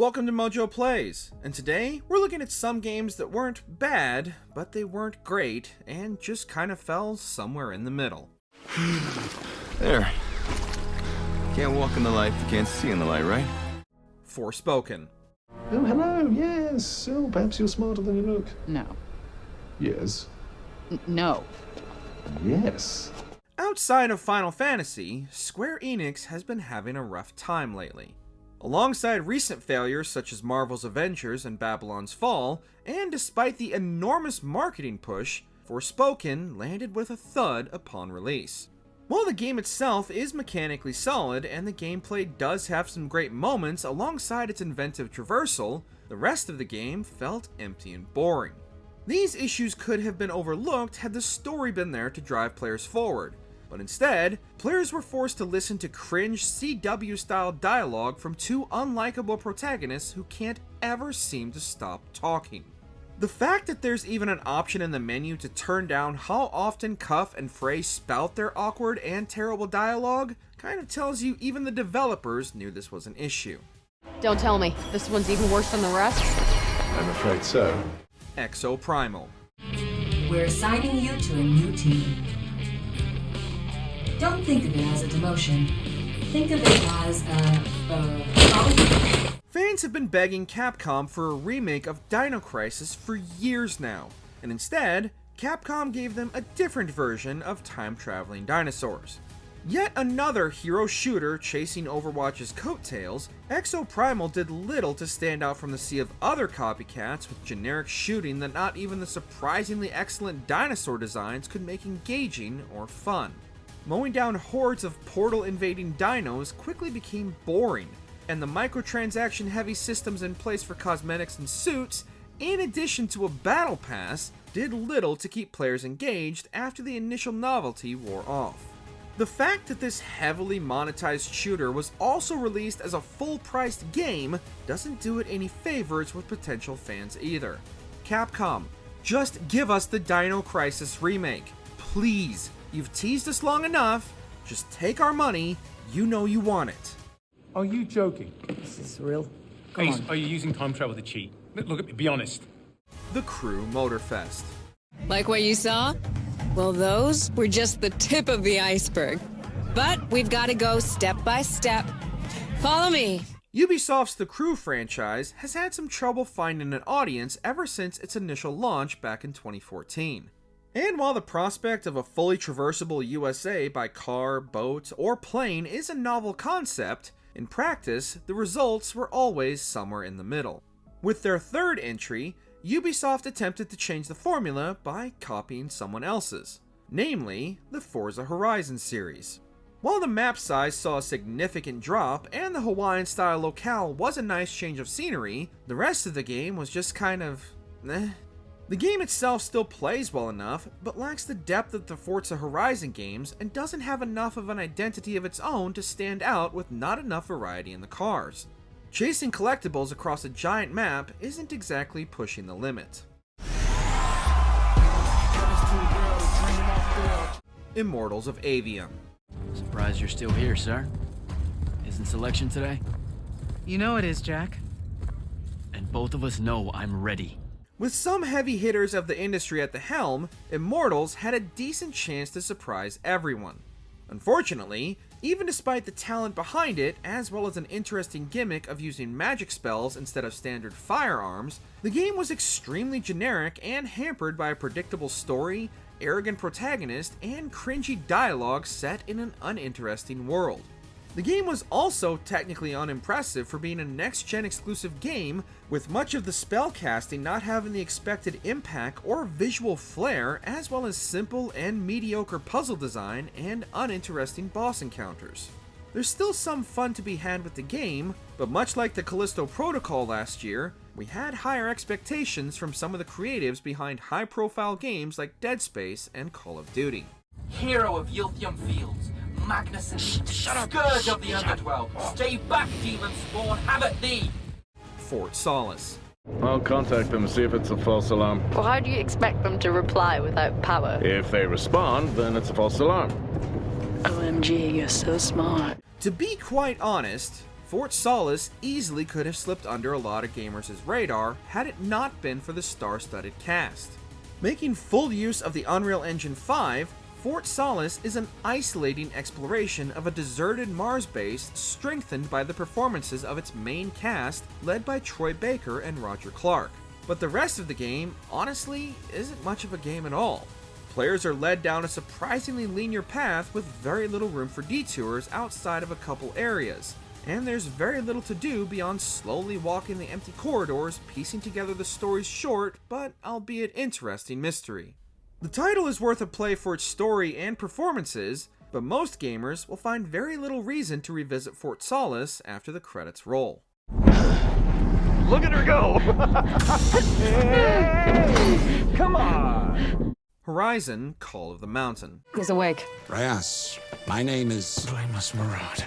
Welcome to MojoPlays, and today we're looking at some games that weren't bad, but they weren't great, and just kind of fell somewhere in the middle. There. Can't walk in the light if you can't see in the light, right? Forspoken. Oh, hello, yes. Oh, perhaps you're smarter than you look. No. Yes. No. Yes. Outside of Final Fantasy, Square Enix has been having a rough time lately. Alongside recent failures such as Marvel's Avengers and Babylon's Fall, and despite the enormous marketing push, Forspoken landed with a thud upon release. While the game itself is mechanically solid and the gameplay does have some great moments alongside its inventive traversal, the rest of the game felt empty and boring. These issues could have been overlooked had the story been there to drive players forward, but instead, players were forced to listen to cringe CW-style dialogue from two unlikable protagonists who can't ever seem to stop talking. The fact that there's even an option in the menu to turn down how often Cuff and Frey spout their awkward and terrible dialogue kind of tells you even the developers knew this was an issue. Don't tell me, this one's even worse than the rest? I'm afraid so. EXO Primal. We're assigning you to a new team. Don't think of it as a demotion. Think of it as a Fans have been begging Capcom for a remake of Dino Crisis for years now, and instead, Capcom gave them a different version of time-traveling dinosaurs. Yet another hero shooter chasing Overwatch's coattails, Exoprimal did little to stand out from the sea of other copycats with generic shooting that not even the surprisingly excellent dinosaur designs could make engaging or fun. Mowing down hordes of portal-invading dinos quickly became boring, and the microtransaction-heavy systems in place for cosmetics and suits, in addition to a battle pass, did little to keep players engaged after the initial novelty wore off. The fact that this heavily monetized shooter was also released as a full-priced game doesn't do it any favors with potential fans either. Capcom, just give us the Dino Crisis remake. Please, you've teased us long enough. Just take our money. You know you want it. Are you joking? This is real. Ace, are you using time travel to cheat? Look at me, be honest. The Crew Motorfest. Like what you saw? Well, those were just the tip of the iceberg. But we've got to go step by step. Follow me. Ubisoft's The Crew franchise has had some trouble finding an audience ever since its initial launch back in 2014. And while the prospect of a fully traversable USA by car, boat, or plane is a novel concept, in practice, the results were always somewhere in the middle. With their third entry, Ubisoft attempted to change the formula by copying someone else's, namely the Forza Horizon series. While the map size saw a significant drop and the Hawaiian-style locale was a nice change of scenery, the rest of the game was just kind of eh. The game itself still plays well enough, but lacks the depth of the Forza Horizon games and doesn't have enough of an identity of its own to stand out with not enough variety in the cars. Chasing collectibles across a giant map isn't exactly pushing the limit. Immortals of Avium. Surprised you're still here, sir. Isn't selection today? You know it is, Jack. And both of us know I'm ready. With some heavy hitters of the industry at the helm, Immortals had a decent chance to surprise everyone. Unfortunately, even despite the talent behind it, as well as an interesting gimmick of using magic spells instead of standard firearms, the game was extremely generic and hampered by a predictable story, arrogant protagonist, and cringy dialogue set in an uninteresting world. The game was also technically unimpressive for being a next-gen exclusive game, with much of the spellcasting not having the expected impact or visual flair, as well as simple and mediocre puzzle design and uninteresting boss encounters. There's still some fun to be had with the game, but much like the Callisto Protocol last year, we had higher expectations from some of the creatives behind high-profile games like Dead Space and Call of Duty. Hero of Yilthium Fields, Magnuson, Scourge of the Underworld, stay back, Demon Spawn, have at thee! Fort Solace. I'll contact them and see if it's a false alarm. Well, how do you expect them to reply without power? If they respond, then it's a false alarm. OMG, you're so smart. To be quite honest, Fort Solace easily could have slipped under a lot of gamers' radar had it not been for the star-studded cast. Making full use of the Unreal Engine 5, Fort Solace is an isolating exploration of a deserted Mars base strengthened by the performances of its main cast led by Troy Baker and Roger Clark. But the rest of the game, honestly, isn't much of a game at all. Players are led down a surprisingly linear path with very little room for detours outside of a couple areas, and there's very little to do beyond slowly walking the empty corridors, piecing together the story's short, but albeit interesting mystery. The title is worth a play for its story and performances, but most gamers will find very little reason to revisit Fort Solace after the credits roll. Look at her go! Hey, come on! Horizon Call of the Mountain. He's awake. Reyes, my name is... Blameless Mirage.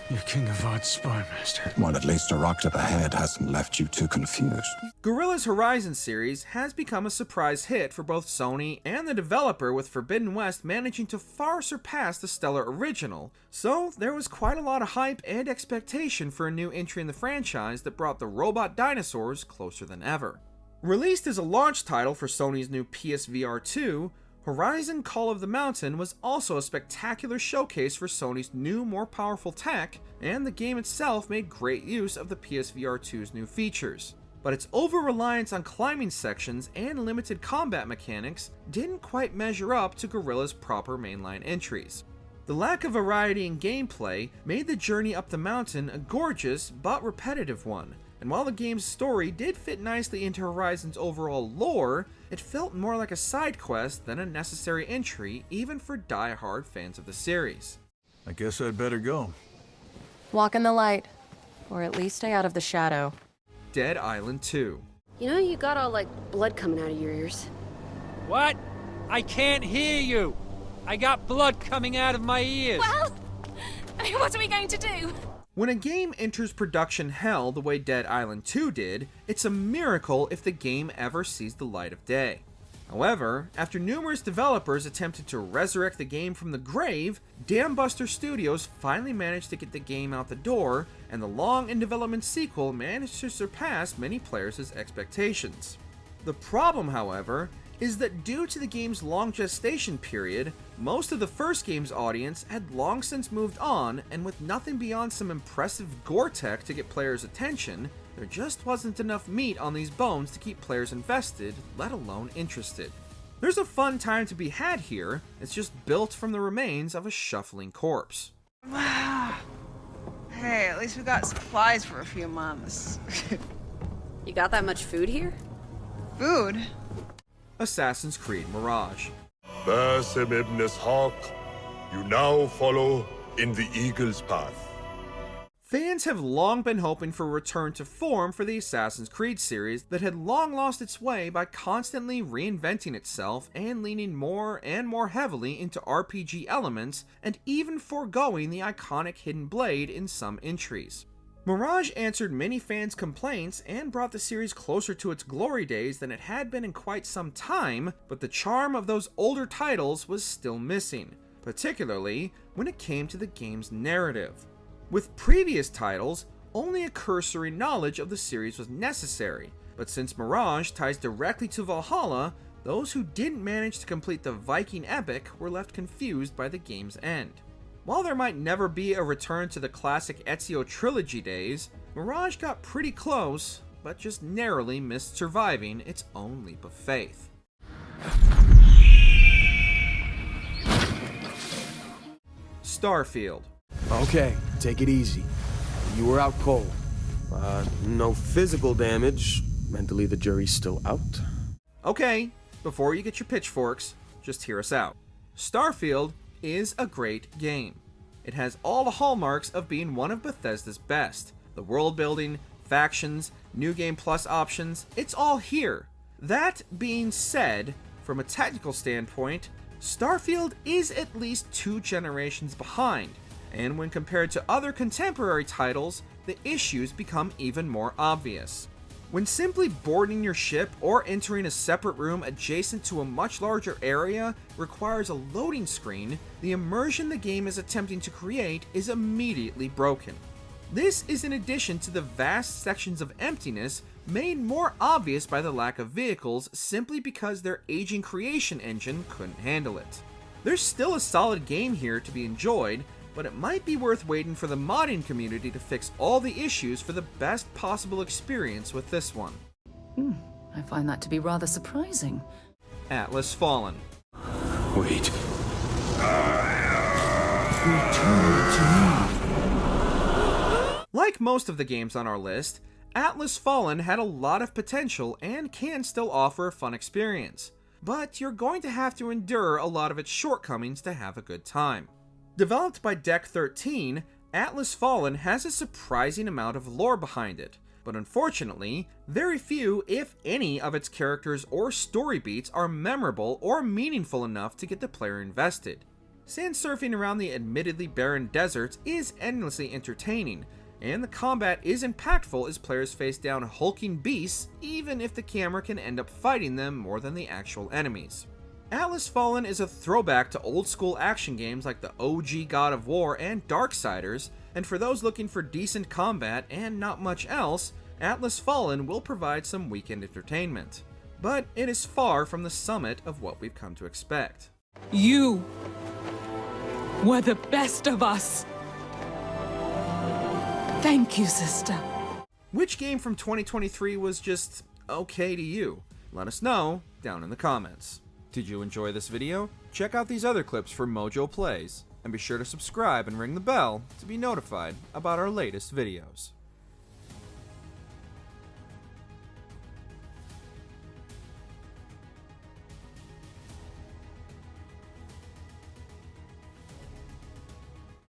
You're King of Ard's Spymaster. Well, at least a rock to the head hasn't left you too confused. Guerrilla's Horizon series has become a surprise hit for both Sony and the developer, with Forbidden West managing to far surpass the stellar original, so there was quite a lot of hype and expectation for a new entry in the franchise that brought the robot dinosaurs closer than ever. Released as a launch title for Sony's new PSVR 2, Horizon Call of the Mountain was also a spectacular showcase for Sony's new, more powerful tech, and the game itself made great use of the PSVR 2's new features. But its over-reliance on climbing sections and limited combat mechanics didn't quite measure up to Guerrilla's proper mainline entries. The lack of variety in gameplay made the journey up the mountain a gorgeous but repetitive one, and while the game's story did fit nicely into Horizon's overall lore, it felt more like a side quest than a necessary entry, even for die-hard fans of the series. I guess I'd better go. Walk in the light, or at least stay out of the shadow. Dead Island 2. You know you got all, like, blood coming out of your ears. What? I can't hear you! I got blood coming out of my ears! Well, what are we going to do? When a game enters production hell the way Dead Island 2 did, it's a miracle if the game ever sees the light of day. However, after numerous developers attempted to resurrect the game from the grave, Dambuster Studios finally managed to get the game out the door, and the long-in-development sequel managed to surpass many players' expectations. The problem, however, is that due to the game's long gestation period, most of the first game's audience had long since moved on, and with nothing beyond some impressive gore tech to get players' attention, there just wasn't enough meat on these bones to keep players invested, let alone interested. There's a fun time to be had here, it's just built from the remains of a shuffling corpse. Hey, at least we got supplies for a few months. You got that much food here? Food? Assassin's Creed Mirage. Basim ibn Ishaq, you now follow in the Eagle's path. Fans have long been hoping for a return to form for the Assassin's Creed series that had long lost its way by constantly reinventing itself and leaning more and more heavily into RPG elements, and even foregoing the iconic hidden blade in some entries. Mirage answered many fans' complaints and brought the series closer to its glory days than it had been in quite some time, but the charm of those older titles was still missing, particularly when it came to the game's narrative. With previous titles, only a cursory knowledge of the series was necessary, but since Mirage ties directly to Valhalla, those who didn't manage to complete the Viking epic were left confused by the game's end. While there might never be a return to the classic Ezio trilogy days, Mirage got pretty close, but just narrowly missed surviving its own leap of faith. Starfield. Okay, take it easy. You were out cold. No physical damage. Mentally, the jury's still out. Okay, before you get your pitchforks, just hear us out. Starfield is a great game. It has all the hallmarks of being one of Bethesda's best. The world building, factions, New Game Plus options, it's all here. That being said, from a technical standpoint, Starfield is at least 2 generations behind, and when compared to other contemporary titles, the issues become even more obvious. When simply boarding your ship or entering a separate room adjacent to a much larger area requires a loading screen, the immersion the game is attempting to create is immediately broken. This is in addition to the vast sections of emptiness made more obvious by the lack of vehicles simply because their aging creation engine couldn't handle it. There's still a solid game here to be enjoyed, but it might be worth waiting for the modding community to fix all the issues for the best possible experience with this one. I find that to be rather surprising. Atlas Fallen. Wait. Like most of the games on our list, Atlas Fallen had a lot of potential and can still offer a fun experience, but you're going to have to endure a lot of its shortcomings to have a good time. Developed by Deck 13, Atlas Fallen has a surprising amount of lore behind it, but unfortunately, very few, if any, of its characters or story beats are memorable or meaningful enough to get the player invested. Sand surfing around the admittedly barren deserts is endlessly entertaining, and the combat is impactful as players face down hulking beasts, even if the camera can end up fighting them more than the actual enemies. Atlas Fallen is a throwback to old school action games like the OG God of War and Darksiders, and for those looking for decent combat and not much else, Atlas Fallen will provide some weekend entertainment. But it is far from the summit of what we've come to expect. You were the best of us. Thank you, sister. Which game from 2023 was just okay to you? Let us know down in the comments. Did you enjoy this video? Check out these other clips for MojoPlays, and be sure to subscribe and ring the bell to be notified about our latest videos.